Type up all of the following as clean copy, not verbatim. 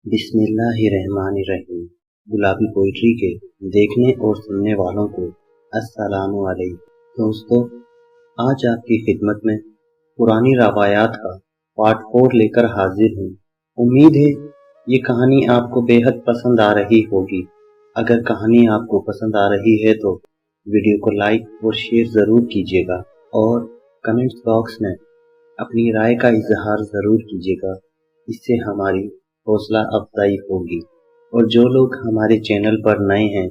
बिस्मिल्लाहिर्रहमानिर्रहीम। गुलाबी पोइट्री के देखने और सुनने वालों को अस्सलामु अलैकुम। दोस्तों, आज आपकी खिदमत में पुरानी रवायात का पार्ट 4 लेकर हाजिर हूँ। उम्मीद है ये कहानी आपको बेहद पसंद आ रही होगी। अगर कहानी आपको पसंद आ रही है तो वीडियो को लाइक और शेयर ज़रूर कीजिएगा और कमेंट्स बॉक्स में अपनी राय का इजहार ज़रूर कीजिएगा। इससे हमारी हौसला अफजाई होगी। और जो लोग हमारे चैनल पर नए हैं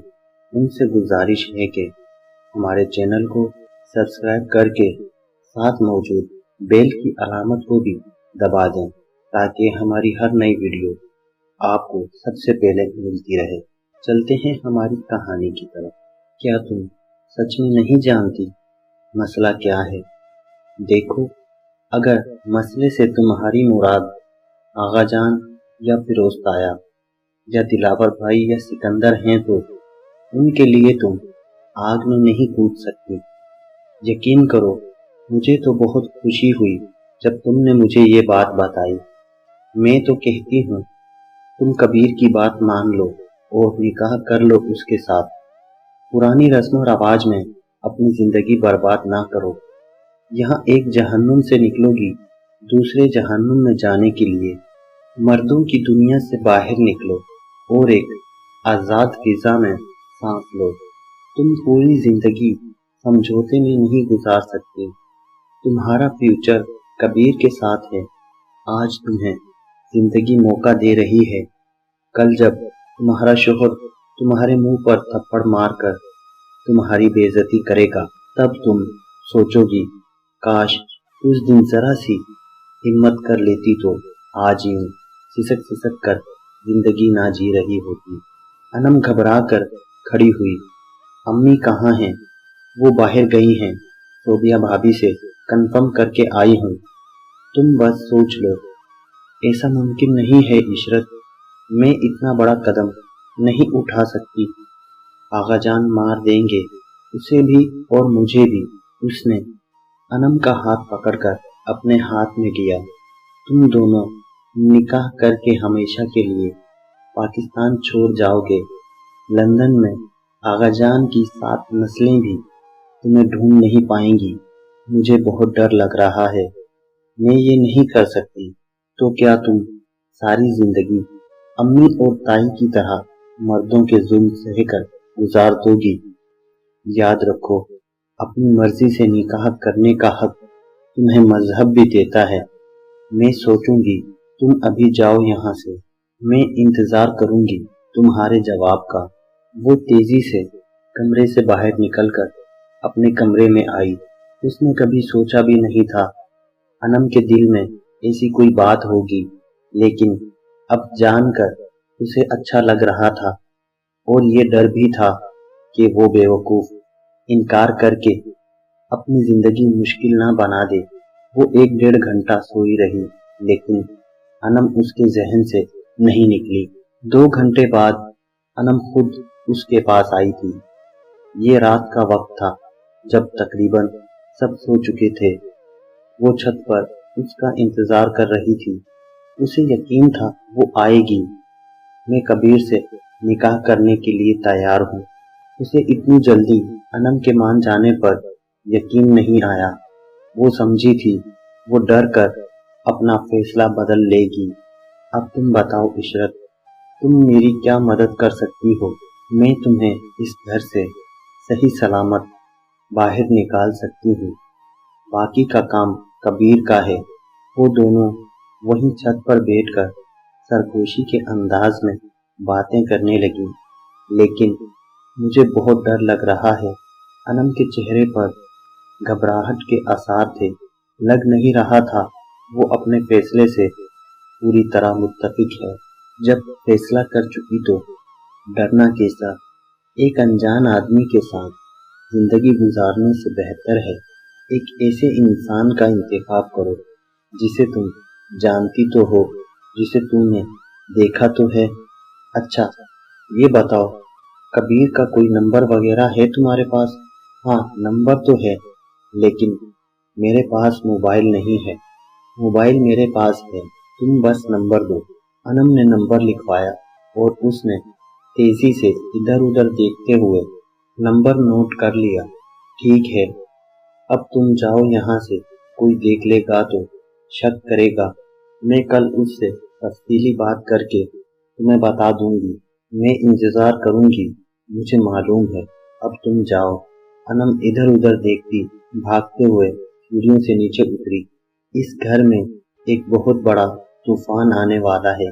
उनसे गुजारिश है कि हमारे चैनल को सब्सक्राइब करके साथ मौजूद बेल की अलामत को भी दबा दें ताकि हमारी हर नई वीडियो आपको सबसे पहले मिलती रहे। चलते हैं हमारी कहानी की तरफ। क्या तुम सच में नहीं जानती मसला क्या है? देखो, अगर मसले से तुम्हारी मुराद आगा जान या फिरोज ताया या दिलावर भाई या सिकंदर हैं तो उनके लिए तुम आग में नहीं कूद सकती। यकीन करो, मुझे तो बहुत खुशी हुई जब तुमने मुझे ये बात बताई। मैं तो कहती हूँ तुम कबीर की बात मान लो और निकाह कर लो उसके साथ। पुरानी रस्म और रवाज में अपनी जिंदगी बर्बाद ना करो। यहाँ एक जहन्नुम से निकलोगी दूसरे जहन्नुम में जाने के लिए। मर्दों की दुनिया से बाहर निकलो और एक आज़ाद फिजा में सांस लो। तुम पूरी जिंदगी समझौते में नहीं गुजार सकते। तुम्हारा फ्यूचर कबीर के साथ है। आज तुम्हें जिंदगी मौका दे रही है। कल जब तुम्हारा शोहर तुम्हारे मुंह पर थप्पड़ मारकर तुम्हारी बेइज्जती करेगा तब तुम सोचोगी, काश उस दिन जरा सी हिम्मत कर लेती तो आज यूं सिसक सिसक कर जिंदगी ना जी रही होती। अनम घबरा कर खड़ी हुई। अम्मी कहाँ हैं? वो बाहर गई हैं। सोबिया भाभी से कंफर्म करके आई हूँ। तुम बस सोच लो। ऐसा मुमकिन नहीं है इशरत, मैं इतना बड़ा कदम नहीं उठा सकती। आगा जान मार देंगे उसे भी और मुझे भी। उसने अनम का हाथ पकड़कर अपने हाथ में लिया। तुम दोनों निकाह करके हमेशा के लिए पाकिस्तान छोड़ जाओगे। लंदन में आगा जान की 7 नस्लें भी तुम्हें ढूंढ नहीं पाएंगी। मुझे बहुत डर लग रहा है। मैं ये नहीं कर सकती तो क्या तुम सारी जिंदगी अम्मी और ताई की तरह मर्दों के जुल्म सहकर गुजार दोगी? याद रखो, अपनी मर्जी से निकाह करने का हक तुम्हें मजहब भी देता है। मैं सोचूंगी तुम अभी जाओ यहाँ से। मैं इंतजार करूंगी तुम्हारे जवाब का। वो तेजी से कमरे से बाहर निकलकर अपने कमरे में आई। उसने कभी सोचा भी नहीं था अनम के दिल में ऐसी कोई बात होगी, लेकिन अब जानकर उसे अच्छा लग रहा था और ये डर भी था कि वो बेवकूफ इनकार करके अपनी जिंदगी मुश्किल ना बना दे। वो 1-1.5 घंटा सोई रही लेकिन अनम उसके जहन से नहीं निकली। 2 घंटे बाद अनम खुद उसके पास आई थी। ये रात का वक्त था जब तकरीबन सब सो चुके थे। वो छत पर उसका इंतजार कर रही थी। उसे यकीन था वो आएगी। मैं कबीर से निकाह करने के लिए तैयार हूँ। उसे इतनी जल्दी अनम के मान जाने पर यकीन नहीं आया। वो समझी थी वो डर कर अपना फैसला बदल लेगी। अब तुम बताओ इशरत, तुम मेरी क्या मदद कर सकती हो? मैं तुम्हें इस घर से सही सलामत बाहर निकाल सकती हूँ। बाकी का काम कबीर का है। वो दोनों वहीं छत पर बैठकर सरगोशी के अंदाज में बातें करने लगी। लेकिन मुझे बहुत डर लग रहा है। अनम के चेहरे पर घबराहट के आसार थे। लग नहीं रहा था वो अपने फैसले से पूरी तरह मुत्तफिक है। जब फैसला कर चुकी तो डरना कैसा? एक अनजान आदमी के साथ जिंदगी गुजारने से बेहतर है एक ऐसे इंसान का इंतखाब करो जिसे तुम जानती तो हो, जिसे तुमने देखा तो है। अच्छा ये बताओ, कबीर का कोई नंबर वगैरह है तुम्हारे पास? हाँ, नंबर तो है लेकिन मेरे पास मोबाइल नहीं है। मोबाइल मेरे पास है, तुम बस नंबर दो। انم نے نمبر لکھوایا اور اس نے تیزی سے ادھر ادھر دیکھتے ہوئے نمبر نوٹ کر لیا۔ ٹھیک ہے، اب تم جاؤ یہاں سے، کوئی دیکھ لے گا تو شک کرے گا، میں کل اس سے تفصیلی بات کر کے تمہیں بتا دوں گی، میں انتظار کروں گی، مجھے معلوم ہے، اب تم جاؤ۔ انم ادھر ادھر دیکھتی بھاگتے ہوئے سیڑھیوں سے نیچے اتری۔ اس گھر میں ایک بہت بڑا طوفان آنے والا ہے۔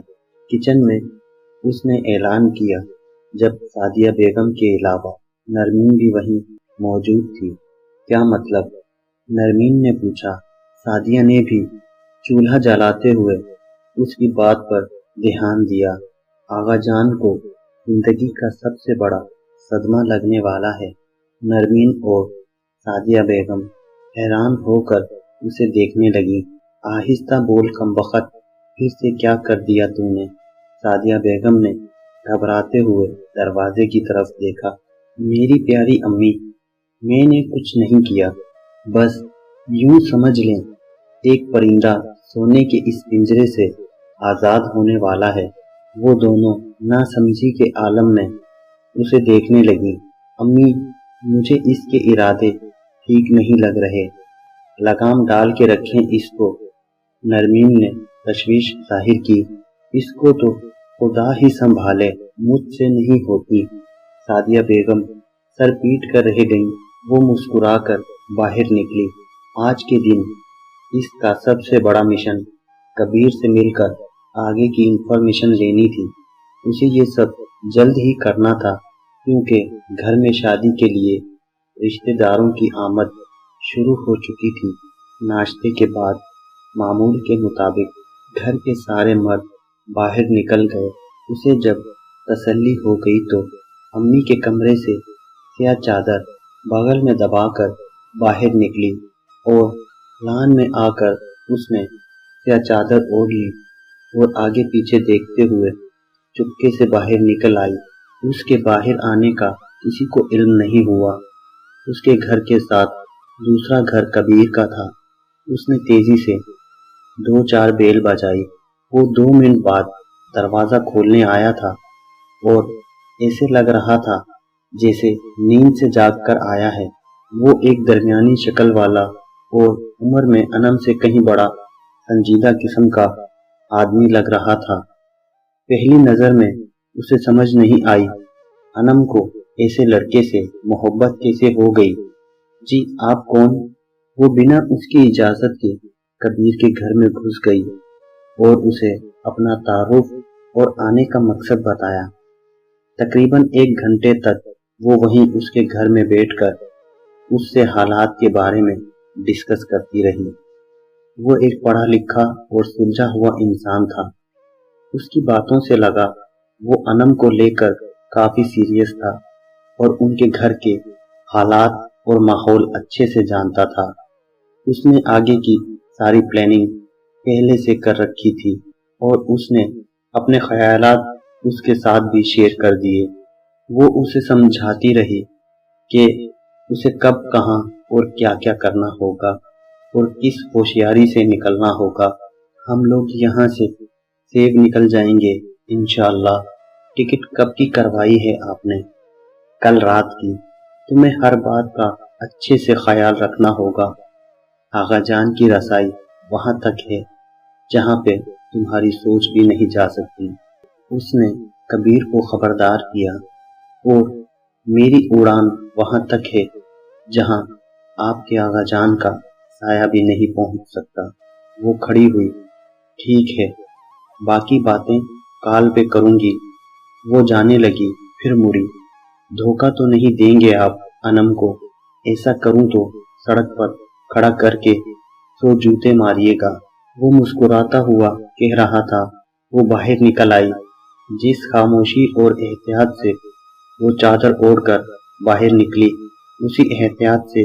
کچن میں اس نے اعلان کیا جب سعدیہ بیگم کے علاوہ نرمین بھی وہیں موجود تھی۔ کیا مطلب؟ نرمین نے پوچھا۔ سعدیہ نے بھی چولہا جلاتے ہوئے اس کی بات پر دھیان دیا۔ آغا جان کو زندگی کا سب سے بڑا صدمہ لگنے والا ہے۔ نرمین اور سعدیہ بیگم حیران ہو کر اسے دیکھنے لگی۔ آہستہ بول کمبخت، پھر سے کیا کر دیا تم نے؟ سعدیہ بیگم نے گھبراتے ہوئے دروازے کی طرف دیکھا۔ میری پیاری امی، میں نے کچھ نہیں کیا، بس یوں سمجھ لیں ایک پرندہ سونے کے اس پنجرے سے آزاد ہونے والا ہے۔ وہ دونوں ناسمجھی کے عالم میں اسے دیکھنے لگی۔ امی، مجھے اس کے ارادے ٹھیک نہیں لگ رہے، لگام ڈال کے رکھیں اس کو۔ نرمین نے تشویش ظاہر کی۔ اس کو تو خدا ہی سنبھالے، مجھ سے نہیں ہوتی۔ سعدیہ بیگم سر پیٹ کر رہ گئیں۔ وہ مسکرا کر باہر نکلی۔ آج کے دن اس کا سب سے بڑا مشن کبیر سے مل کر آگے کی انفارمیشن لینی تھی۔ اسے یہ سب جلد ہی کرنا تھا کیونکہ گھر میں شادی کے لیے رشتہ داروں کی آمد شروع ہو چکی تھی۔ ناشتے کے بعد معمول کے مطابق گھر کے سارے مرد باہر نکل گئے۔ اسے جب تسلی ہو گئی تو امی کے کمرے سے سیاہ چادر بغل میں دبا کر باہر نکلی اور لان میں آ کر اس نے سیاہ چادر اوڑھ لی اور آگے پیچھے دیکھتے ہوئے چپکے سے باہر نکل آئی۔ اس کے باہر آنے کا کسی کو علم نہیں ہوا۔ اس کے گھر کے ساتھ دوسرا گھر کبیر کا تھا۔ اس نے تیزی سے 2-4 بیل بجائی۔ وہ 2 منٹ بعد دروازہ کھولنے آیا تھا اور ایسے لگ رہا تھا جیسے نیند سے جاگ کر آیا ہے۔ وہ ایک درمیانی شکل والا اور عمر میں انم سے کہیں بڑا سنجیدہ قسم کا آدمی لگ رہا تھا۔ پہلی نظر میں اسے سمجھ نہیں آئی انم کو ایسے لڑکے سے محبت کیسے ہو گئی۔ جی آپ کون؟ وہ بنا اس کی اجازت کے کبیر کے گھر میں گھس گئی اور اسے اپنا تعارف اور آنے کا مقصد بتایا۔ تقریباً 1 گھنٹے تک وہ وہیں اس کے گھر میں بیٹھ کر اس سے حالات کے بارے میں ڈسکس کرتی رہی۔ وہ ایک پڑھا لکھا اور سلجھا ہوا انسان تھا۔ اس کی باتوں سے لگا وہ انم کو لے کر کافی سیریس تھا اور ان کے گھر کے حالات اور ماحول اچھے سے جانتا تھا۔ اس نے آگے کی ساری پلاننگ پہلے سے کر رکھی تھی اور اس نے اپنے خیالات اس کے ساتھ بھی شیئر کر دیے۔ وہ اسے سمجھاتی رہی کہ اسے کب کہاں اور کیا کیا کرنا ہوگا اور کس ہوشیاری سے نکلنا ہوگا۔ ہم لوگ یہاں سے سیف نکل جائیں گے انشاءاللہ۔ ٹکٹ کب کی کروائی ہے آپ نے؟ کل رات کی۔ تمہیں ہر بات کا اچھے سے خیال رکھنا ہوگا۔ آغا جان کی رسائی وہاں تک ہے جہاں پہ تمہاری سوچ بھی نہیں جا سکتی۔ اس نے کبیر کو خبردار کیا۔ اور میری اڑان وہاں تک ہے جہاں آپ کے آغا جان کا سایہ بھی نہیں پہنچ سکتا۔ وہ کھڑی ہوئی۔ ٹھیک ہے، باقی باتیں کال پہ کروں گی۔ وہ جانے لگی، پھر مڑی۔ دھوکہ تو نہیں دیں گے آپ انم کو؟ ایسا کروں تو سڑک پر کھڑا کر کے 100 جوتے ماریے گا۔ وہ مسکراتا ہوا کہہ رہا تھا۔ وہ باہر نکل آئی۔ جس خاموشی اور احتیاط سے وہ چادر اوڑھ کر باہر نکلی، اسی احتیاط سے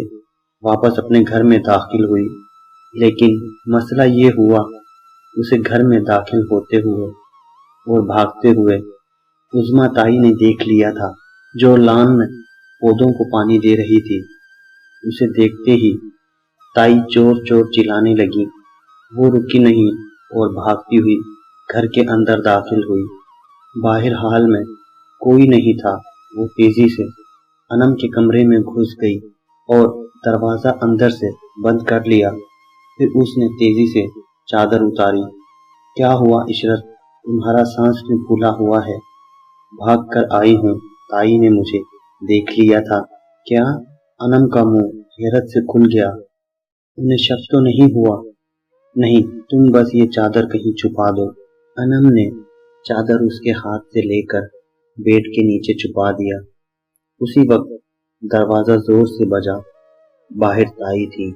واپس اپنے گھر میں داخل ہوئی۔ لیکن مسئلہ یہ ہوا، اسے گھر میں داخل ہوتے ہوئے اور بھاگتے ہوئے عظمیٰ تائی نے دیکھ لیا تھا، جو لان میں پودوں کو پانی دے رہی تھی۔ اسے دیکھتے ہی تائی چور چور چلانے لگی۔ وہ رکی نہیں اور بھاگتی ہوئی گھر کے اندر داخل ہوئی۔ باہر حال میں کوئی نہیں تھا۔ وہ تیزی سے انم کے کمرے میں گھس گئی اور دروازہ اندر سے بند کر لیا۔ پھر اس نے تیزی سے چادر اتاری۔ کیا ہوا عشرت، تمہارا سانس میں پھولا ہوا ہے؟ بھاگ کر آئی ہوں، تائی نے مجھے دیکھ لیا تھا۔ کیا؟ انم کا منہ حیرت سے کھل گیا۔ انہیں شک تو نہیں ہوا؟ نہیں، تم بس یہ چادر کہیں چھپا دو۔ انم نے چادر اس کے ہاتھ سے لے کر بیڈ کے نیچے چھپا دیا۔ اسی وقت دروازہ زور سے بجا۔ باہر تائی تھی۔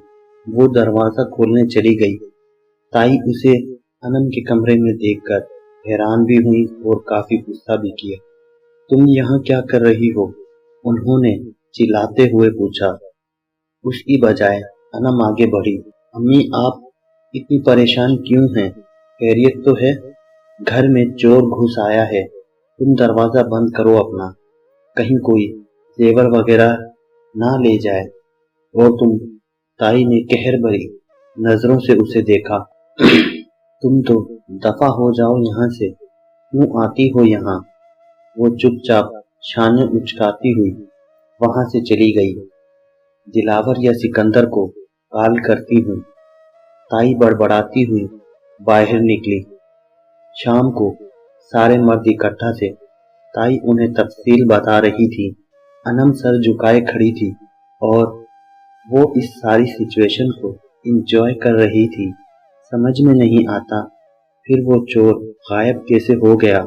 وہ دروازہ کھولنے چلی گئی۔ تائی اسے انم کے کمرے میں دیکھ کر حیران بھی ہوئی اور کافی غصہ بھی کیا۔ تم یہاں کیا کر رہی ہو؟ انہوں نے چلاتے ہوئے پوچھا۔ اس کی بجائے انم آگے بڑھی۔ امی، آپ اتنی پریشان کیوں ہیں؟ خیریت تو ہے؟ گھر میں چور گھس آیا ہے، تم دروازہ بند کرو اپنا، کہیں کوئی زیور وغیرہ نہ لے جائے۔ اور تم؟ تائی نے قہر بھری نظروں سے اسے دیکھا۔ تم تو دفع ہو جاؤ یہاں سے، کیوں آتی ہو یہاں؟ وہ چپ چاپ شانے اچکاتی ہوئی وہاں سے چلی گئی۔ دلاور یا سکندر کو کال کرتی ہوں، تائی بڑبڑاتی ہوئی باہر نکلی۔ شام کو سارے مرد اکٹھا تھے۔ تائی انہیں تفصیل بتا رہی تھی۔ انم سر جھکائے کھڑی تھی اور وہ اس ساری سچویشن کو انجوائے کر رہی تھی۔ سمجھ میں نہیں آتا پھر وہ چور غائب کیسے ہو گیا؟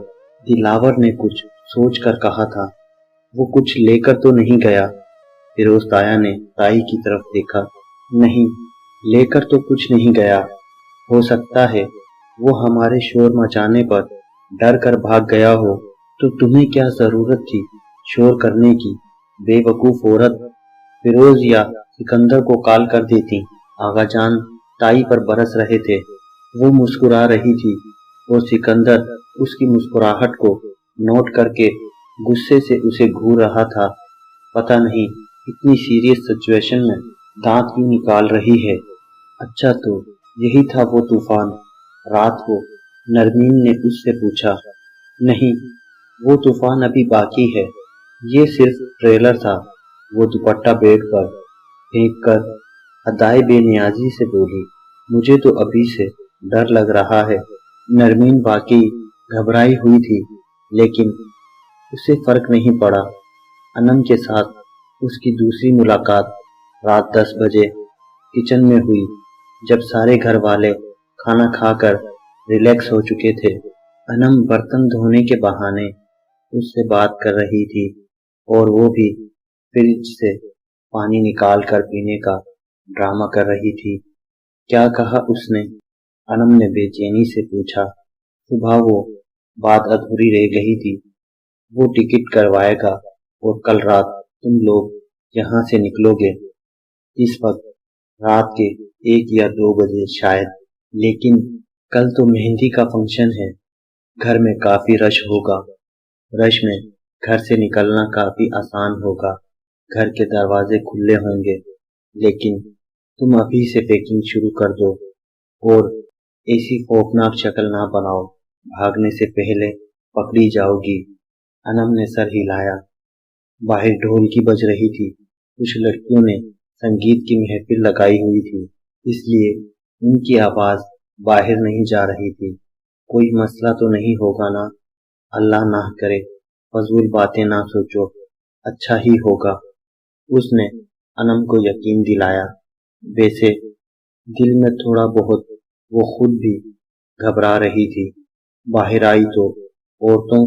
دلاور نے کچھ سوچ کر کہا تھا۔ وہ کچھ لے کر تو نہیں گیا؟ فیروز تایا نے تائی کی طرف دیکھا۔ نہیں، لے کر تو کچھ نہیں گیا۔ ہو سکتا ہے وہ ہمارے شور مچانے پر ڈر کر بھاگ گیا ہو۔ تو تمہیں کیا ضرورت تھی شور کرنے کی، بے وقوف عورت؟ فیروز یا سکندر کو کال کر دیتی۔ آغا جان تائی پر برس رہے تھے۔ وہ مسکرا رہی تھی اور سکندر اس کی مسکراہٹ کو نوٹ کر کے غصے سے اسے گھور رہا تھا۔ پتہ نہیں اتنی سیریس سچویشن میں دانت کیوں نکال رہی ہے۔ اچھا، تو یہی تھا وہ طوفان رات کو؟ نرمین نے اس سے پوچھا۔ نہیں، وہ طوفان ابھی باقی ہے، یہ صرف ٹریلر تھا۔ وہ دوپٹہ بیڈ پر پھینک کر ادائے بے نیازی سے بولی۔ مجھے تو ابھی سے ڈر لگ رہا ہے۔ نرمین واقعی گھبرائی ہوئی تھی، لیکن اسے فرق نہیں پڑا۔ انم کے ساتھ اس کی دوسری ملاقات رات 10 بجے کچن میں ہوئی، جب سارے گھر والے کھانا کھا کر ریلیکس ہو چکے تھے۔ انم برتن دھونے کے بہانے اس سے بات کر رہی تھی اور وہ بھی فریج سے پانی نکال کر پینے کا ڈرامہ کر رہی تھی۔ کیا کہا اس نے؟ انم نے بے چینی سے پوچھا۔ صبح وہ بات ادھوری رہ گئی تھی۔ وہ ٹکٹ کروائے گا اور کل رات تم لوگ یہاں سے نکلو گے۔ اس وقت رات کے 1 یا 2 بجے شاید، لیکن کل تو مہندی کا فنکشن ہے، گھر میں کافی رش ہوگا۔ رش میں گھر سے نکلنا کافی آسان ہوگا، گھر کے دروازے کھلے ہوں گے، لیکن تم ابھی سے پیکنگ شروع کر دو اور ایسی خوفناک شکل نہ بناؤ، بھاگنے سے پہلے پکڑی جاؤ گی۔ انم نے سر ہلایا۔ باہر ڈھولکی بج رہی تھی۔ کچھ لڑکیوں نے سنگیت کی محفل لگائی ہوئی تھی، اس لیے ان کی آواز باہر نہیں جا رہی تھی۔ کوئی مسئلہ تو نہیں ہوگا نا؟ اللہ نہ کرے، فضول باتیں نہ سوچو، اچھا ہی ہوگا، اس نے انم کو یقین دلایا۔ ویسے دل میں تھوڑا بہت وہ خود بھی گھبرا رہی تھی۔ باہر آئی تو عورتوں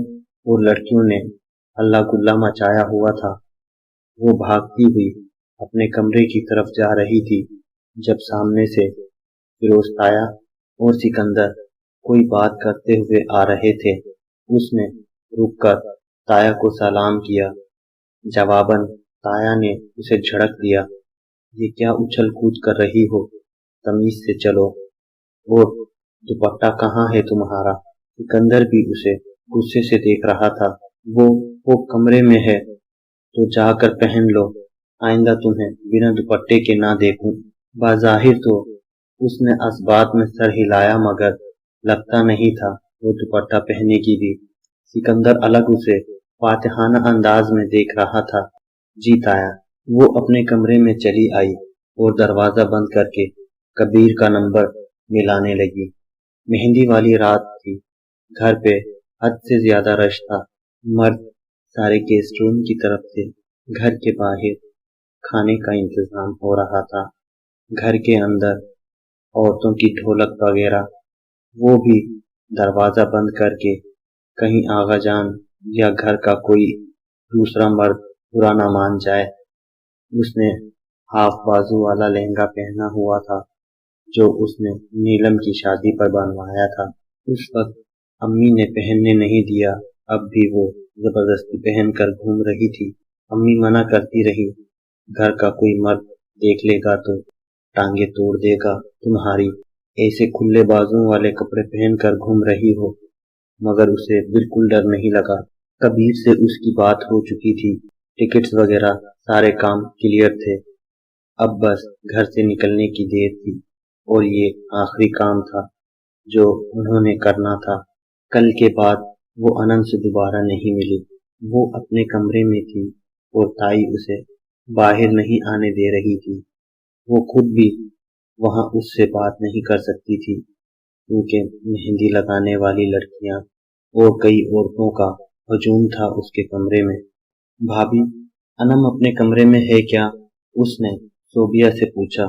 اور لڑکیوں نے ہلا گلا مچایا ہوا تھا۔ وہ بھاگتی ہوئی اپنے کمرے کی طرف جا رہی تھی جب سامنے سے فیروز تایا اور سکندر کوئی بات کرتے ہوئے آ رہے تھے۔ اس نے رک کر تایا کو سلام کیا۔ جواباً تایا نے اسے جھڑک دیا۔ یہ کیا اچھل کود کر رہی ہو؟ تمیز سے چلو۔ اور دوپٹہ کہاں ہے تمہارا؟ سکندر بھی اسے غصے سے دیکھ رہا تھا۔ وہ کمرے میں ہے، تو جا کر پہن لو، آئندہ تمہیں بنا دوپٹے کے نہ دیکھوں۔ بظاہر تو اس نے اس بات میں سر ہلایا، مگر لگتا نہیں تھا वो दुपट्टा पहने की भी। सिकंदर अलग उसे फातिहाना अंदाज में देख रहा था। जीत आया। वो अपने कमरे में चली आई और दरवाजा बंद करके कबीर का नंबर मिलाने लगी। मेहंदी वाली रात थी। घर पे हद से ज्यादा रश था। मर्द सारे गेस्ट रूम की तरफ थे। घर के बाहर खाने का इंतजाम हो रहा था। घर के अंदर औरतों की ढोलक वगैरह। वो भी दरवाजा बंद करके कहीं आगा जान या घर का कोई दूसरा मर्द बुरा ना मान जाए। उसने हाफ बाजू वाला लहंगा पहना हुआ था जो उसने नीलम की शादी पर बनवाया था। उस वक्त अम्मी ने पहनने नहीं दिया, अब भी वो जबरदस्ती पहनकर घूम रही थी। अम्मी मना करती रही, घर का कोई मर्द देख लेगा तो टांगे तोड़ देगा तुम्हारी, ऐसे खुले बाजुओं वाले कपड़े पहनकर घूम रही हो। मगर उसे बिल्कुल डर नहीं लगा। कबीर से उसकी बात हो चुकी थी, टिकट्स वगैरह सारे काम क्लियर थे। अब बस घर से निकलने की देर थी और ये आखिरी काम था जो उन्होंने करना था। कल के बाद वो अनंत से दोबारा नहीं मिली। वो अपने कमरे में थी और ताई उसे बाहर नहीं आने दे रही थी। वो खुद भी वहां उससे बात नहीं कर सकती थी क्योंकि मेहंदी लगाने वाली लड़कियां और कई औरतों का हजूम था उसके कमरे में। भाभी, अनम अपने कमरे में है क्या? उसने सोबिया से पूछा।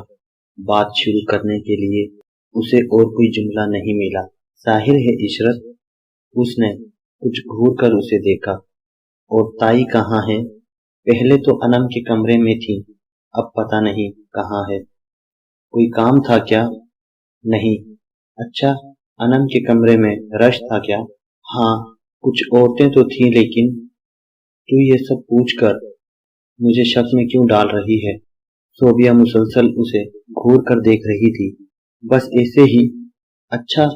बात शुरू करने के लिए उसे और कोई जुमला नहीं मिला। जाहिर है इशरत। उसने कुछ घूर कर उसे देखा। और ताई कहाँ है? पहले तो अनम के कमरे में थी, अब पता नहीं कहाँ है। कोई काम था क्या? नहीं। अच्छा, अनम के कमरे में रश था क्या? हाँ, कुछ औरतें तो थीं, लेकिन तू ये सब पूछकर मुझे शक में क्यों डाल रही है? सोबिया मुसलसल उसे घूर कर देख रही थी। बस ऐसे ही। अच्छा,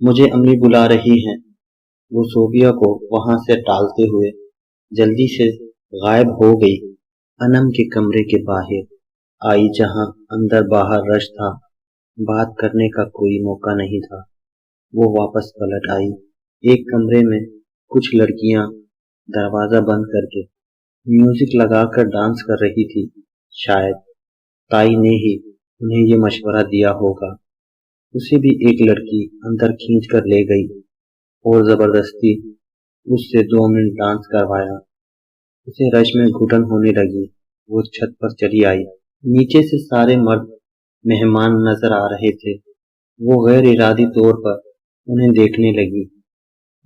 मुझे अम्मी बुला रही हैं। वो सोबिया को वहां से टालते हुए जल्दी से गायब हो गई। अनम के कमरे के बाहर आई, जहां अंदर बाहर रश था। बात करने का कोई मौका नहीं था। वो वापस पलट आई। एक कमरे में कुछ लड़कियां दरवाजा बंद करके म्यूजिक लगाकर डांस कर रही थी। शायद ताई ने ही उन्हें ये मशवरा दिया होगा। उसे भी एक लड़की अंदर खींच कर ले गई और जबरदस्ती उससे 2 मिनट डांस करवाया। उसे रश में घुटन होने लगी। वो छत पर चली आई। नीचे से सारे मर्द मेहमान नजर आ रहे थे। वो गैर इरादी तौर पर उन्हें देखने लगी।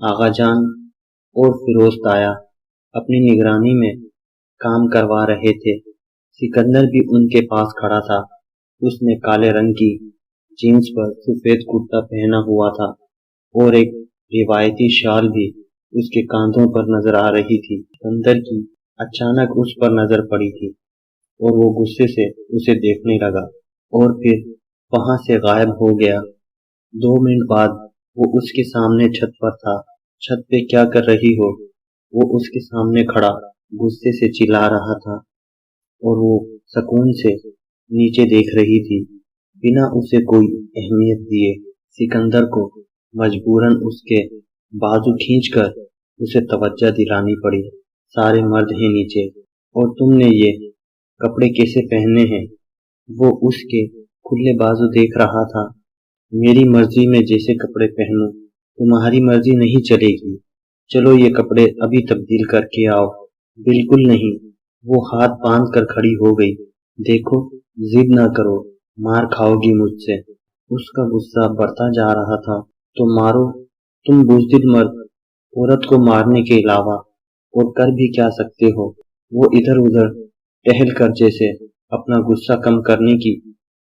आगा जान और फिरोज ताया अपनी निगरानी में काम करवा रहे थे। सिकंदर भी उनके पास खड़ा था। उसने काले रंग की जीन्स पर सफेद कुर्ता पहना हुआ था और एक रिवायती शाल भी उसके कांधों पर नजर आ रही थी। सिकंदर की अचानक उस पर नजर पड़ी थी और वो गुस्से से उसे देखने लगा और फिर वहां से गायब हो गया। 2 मिनट बाद वो उसके सामने छत पर था। छत पे क्या कर रही हो? वो उसके सामने खड़ा गुस्से से चिल्ला रहा था और वो सुकून से नीचे देख रही थी बिना उसे कोई अहमियत दिए। सिकंदर को मजबूरन उसके बाजू खींचकर उसे तवज्जो दिलानी पड़ी। सारे मर्द हैं नीचे और तुमने ये कपड़े कैसे पहने हैं? वो उसके खुले बाजू देख रहा था। मेरी मर्जी में जैसे कपड़े पहनूं, तुम्हारी मर्जी नहीं चलेगी। चलो ये कपड़े अभी तब्दील करके आओ। बिल्कुल नहीं। वो हाथ बांध कर खड़ी हो गई। देखो, जिद ना करो, मार खाओगी मुझसे। उसका गुस्सा बढ़ता जा रहा था। तो मारो, तुम बुज़दिल मर्द, औरत को मारने के अलावा और कर भी क्या सकते हो? वो इधर उधर टहल कर जैसे अपना गुस्सा कम करने की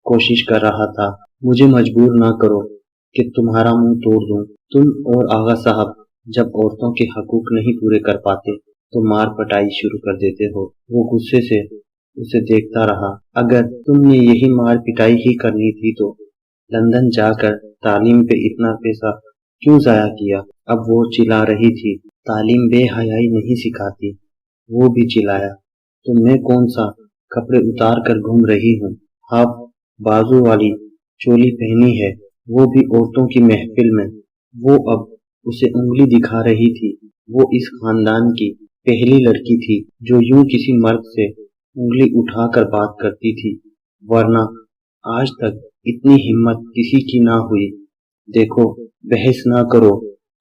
कोशिश कर रहा था। मुझे मजबूर ना करो कि तुम्हारा मुंह तोड़ दूं। तुम और आगा साहब जब औरतों के हकूक नहीं पूरे कर पाते तो मार पटाई शुरू कर देते हो। वो गुस्से से उसे देखता रहा। अगर तुमने यही मार पिटाई ही करनी थी तो लंदन जाकर तालीम पे इतना पैसा क्यों जाया किया? अब वो चिल्ला रही थी। तालीम बेहयाई नहीं सिखाती। वो भी चिल्लाया। तो मैं कौन सा कपड़े उतार कर घूम रही हूँ? हाफ बाजू वाली चोली पहनी है, वो भी औरतों की महफिल में। वो अब उसे उंगली दिखा रही थी। वो इस खानदान की पहली लड़की थी जो यूं किसी मर्द से उंगली उठाकर बात करती थी, वरना आज तक इतनी हिम्मत किसी की ना हुई। देखो, बहस ना करो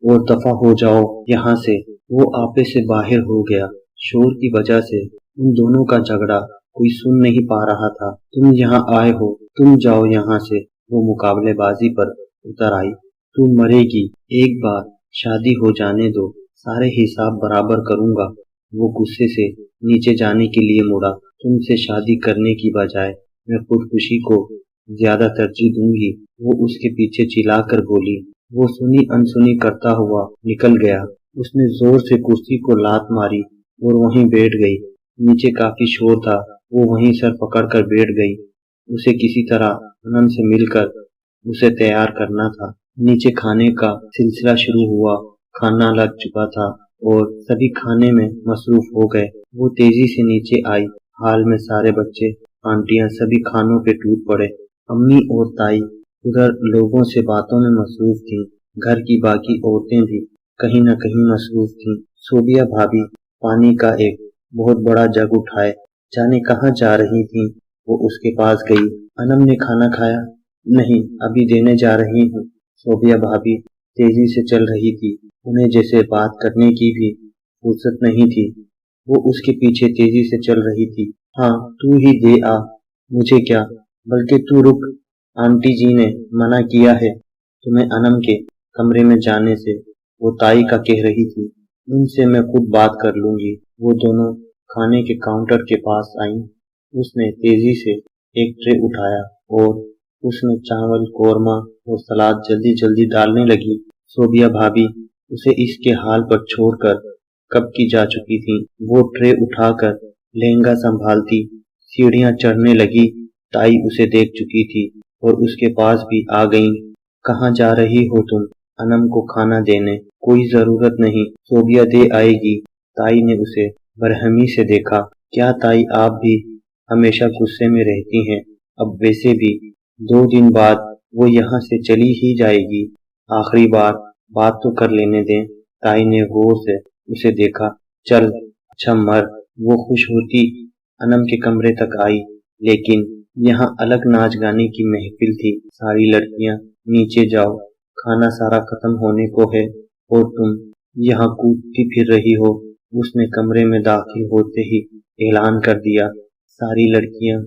और दफा हो जाओ यहाँ से। वो आपे से बाहर हो गया। शोर की वजह से उन दोनों का झगड़ा कोई सुन नहीं पा रहा था। तुम यहाँ आए हो, तुम जाओ यहाँ से। वो मुकाबलेबाजी पर उतर आई। तू मरेगी, एक बार शादी हो जाने दो, सारे हिसाब बराबर करूंगा। वो गुस्से से नीचे जाने के लिए मुड़ा। तुमसे शादी करने की बजाय मैं खुदकुशी को ज्यादा तरजीह दूंगी, वो उसके पीछे चिल्लाकर बोली। वो सुनी अनसुनी करता हुआ निकल गया। उसने जोर से कुर्सी को लात मारी और वहीं बैठ गई। नीचे काफी शोर था, वो वहीं सर पकड़कर बैठ गई। उसे किसी तरह अनंत से मिलकर उसे तैयार करना था। नीचे खाने का सिलसिला शुरू हुआ। खाना लग चुका था और सभी खाने में मसरूफ हो गए। वो तेजी से नीचे आई। हाल में सारे बच्चे, आंटियां सभी खानों पे टूट पड़े। अम्मी और ताई उधर लोगों से बातों में मसरूफ थीं। घर की बाकी औरतें भी कहीं न कहीं मसरूफ थीं। सोबिया भाभी पानी का एक बहुत बड़ा जग उठाए जाने कहाँ जा रही थीं। वो उसके पास गई। अनम ने खाना खाया? नहीं, अभी देने जा रही हूँ। सोबिया भाभी तेजी से चल रही थी। उन्हें जैसे बात करने की भी फुर्सत नहीं थी। वो उसके पीछे तेजी से चल रही थी। हाँ, तू ही दे आ, मुझे क्या, बल्कि तू रुक, आंटी जी ने मना किया है तुम्हें अनम के कमरे में जाने से। वो ताई का कह रही थी। उनसे मैं खुद बात कर लूंगी। वो दोनों खाने के काउंटर के पास आईं। उसने तेजी से एक ट्रे उठाया और उसमें चावल, कौरमा और सलाद जल्दी जल्दी डालने लगी। सोबिया भाभी उसे इसके हाल पर छोड़कर कब की जा चुकी थी। वो ट्रे उठाकर लहंगा संभालती सीढ़ियां चढ़ने लगी। ताई उसे देख चुकी थी और उसके पास भी आ गई। कहाँ जा रही हो तुम? अनम को खाना देने। कोई जरूरत नहीं, सोबिया दे आएगी। ताई ने उसे बरहमी से देखा। क्या ताई, आप भी हमेशा गुस्से में रहती हैं? अब वैसे भी 2 दिन बाद वो यहाँ से चली ही जाएगी। आखिरी बार बात तो कर लेने दें। ताई ने गौर से उसे देखा। चल, अच्छा मर। वो खुश होती अनम के कमरे तक आई, लेकिन यहाँ अलग नाच गाने की महफिल थी। सारी लड़कियां नीचे जाओ, खाना सारा खत्म होने को है और तुम यहाँ कूदती फिर रही हो। उसने कमरे में दाखिल होते ही ऐलान कर दिया। सारी लड़कियां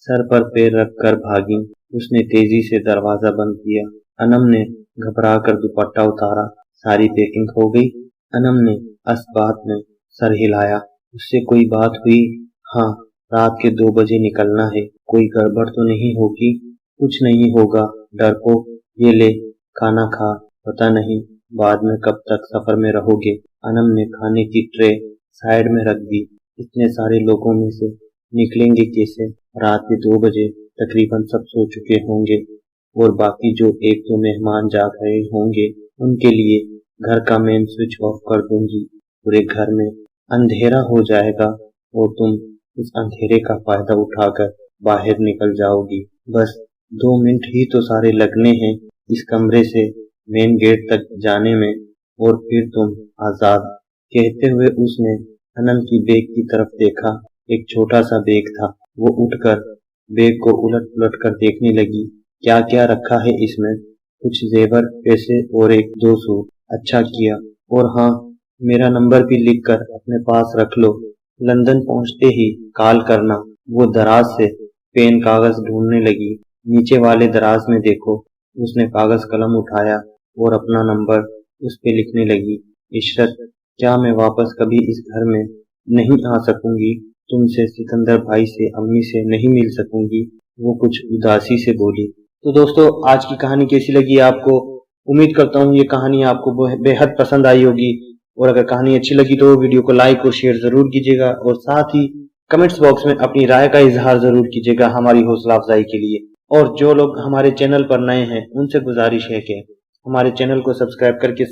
सर पर पैर रख कर भागी। उसने तेजी से दरवाजा बंद किया। अनम ने घबराकर दुपट्टा उतारा। सारी पैकिंग हो गई? अनम ने असबात में सर हिलाया। उससे कोई बात हुई? हाँ, रात के 2 बजे निकलना है। कोई गड़बड़ तो नहीं होगी? कुछ नहीं होगा, डरपोक। ये ले, खाना खा। पता नहीं बाद में कब तक सफर में रहोगे। अनम ने खाने की ट्रे साइड में रख दी। इतने सारे लोगों में से निकलेंगे कैसे? रात के 2 बजे तकरीबन सब सो चुके होंगे और बाकी जो 1-2 मेहमान जाग रहे होंगे उनके लिए घर का मेन स्विच ऑफ कर दूंगी। पूरे घर में अंधेरा हो जाएगा और तुम उस अंधेरे का फायदा उठाकर बाहर निकल जाओगी। बस 2 मिनट ही तो सारे लगने हैं इस कमरे से मेन गेट तक जाने में और फिर तुम आजाद। कहते हुए उसने अनम की बैग की तरफ देखा। एक छोटा सा बैग था। वो उठकर बैग को उलट पुलट कर देखने लगी। क्या क्या रखा है इसमें? कुछ जेवर, पैसे और 1-2 सूट। अच्छा किया। और हाँ, मेरा नंबर भी लिख कर अपने पास रख लो। लंदन पहुंचते ही कॉल करना। वो दराज से पेन कागज ढूंढने लगी। नीचे वाले दराज में देखो। उसने कागज कलम उठाया और अपना नंबर उस पे लिखने लगी। इशरत, क्या मैं वापस कभी इस घर में नहीं आ सकूंगी? तुमसे, सिकंदर भाई से, अम्मी से नहीं मिल सकूंगी? वो कुछ उदासी से बोली। तो दोस्तों, आज की कहानी कैसी लगी आपको? उम्मीद करता हूँ ये कहानी आपको बेहद पसंद आई होगी। और अगर कहानी अच्छी लगी तो वीडियो को लाइक और शेयर जरूर कीजिएगा और साथ ही कमेंट्स बॉक्स में अपनी राय का इजहार जरूर कीजिएगा हमारी हौसला अफजाई के लिए। और जो लोग हमारे चैनल पर नए हैं उनसे गुजारिश है कि हमारे चैनल को सब्सक्राइब करके